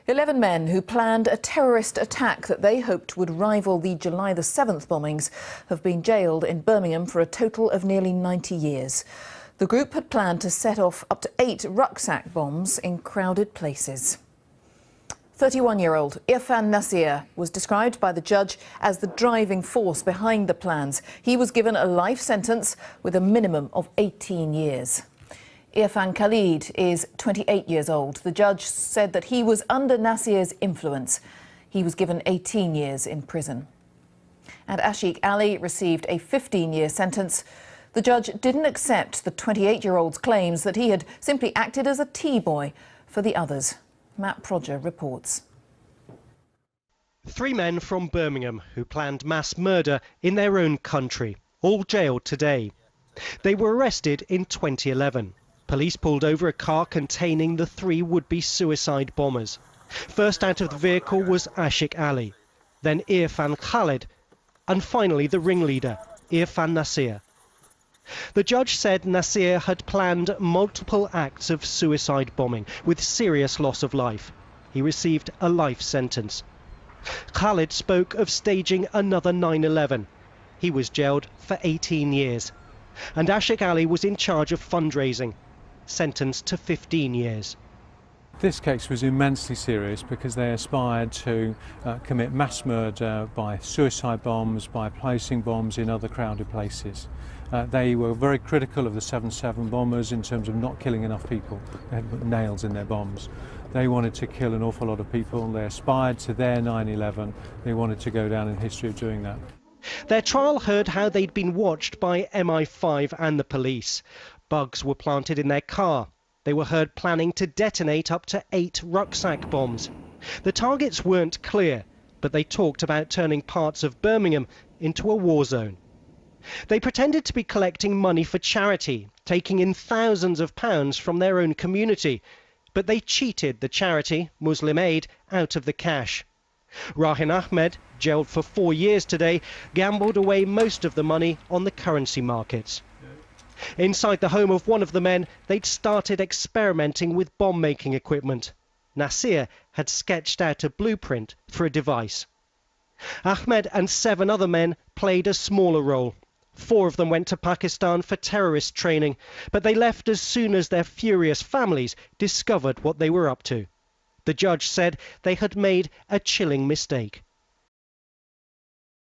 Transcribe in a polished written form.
11 men who planned a terrorist attack that they hoped would rival the July the 7th bombings have been jailed in Birmingham for a total of nearly 90 years. The group had planned to set off up to 8 rucksack bombs in crowded places. 31-year-old Irfan Nasir was described by the judge as the driving force behind the plans. He was given a life sentence with a minimum of 18 years. Irfan Khalid is 28 years old. The judge said that he was under Nasir's influence. He was given 18 years in prison. And Ashiq Ali received a 15-year sentence. The judge didn't accept the 28-year-old's claims that he had simply acted as a tea-boy for the others. Matt Prodger reports. 3 men from Birmingham who planned mass murder in their own country, all jailed today. They were arrested in 2011. Police pulled over a car containing the 3 would-be suicide bombers. First out of the vehicle was Ashiq Ali, then Irfan Khalid, and finally the ringleader, Irfan Nasir. The judge said Nasir had planned multiple acts of suicide bombing with serious loss of life. He received a life sentence. Khalid spoke of staging another 9/11. He was jailed for 18 years. And Ashiq Ali was in charge of fundraising, sentenced to 15 years. This case was immensely serious because they aspired to commit mass murder by suicide bombs, by placing bombs in other crowded places. They were very critical of the 7/7 bombers in terms of not killing enough people. They had nails in their bombs. They wanted to kill an awful lot of people. They aspired to their 9/11. They wanted to go down in history of doing that. Their trial heard how they'd been watched by MI5 and the police. Bugs were planted in their car. They were heard planning to detonate up to 8 rucksack bombs. The targets weren't clear, but they talked about turning parts of Birmingham into a war zone. They pretended to be collecting money for charity, taking in thousands of pounds from their own community, but they cheated the charity, Muslim Aid, out of the cash. Rahin Ahmed, jailed for 4 years today, gambled away most of the money on the currency markets. Inside the home of one of the men, they'd started experimenting with bomb-making equipment. Nasir had sketched out a blueprint for a device. Ahmed and 7 other men played a smaller role. 4 of them went to Pakistan for terrorist training, but they left as soon as their furious families discovered what they were up to. The judge said they had made a chilling mistake.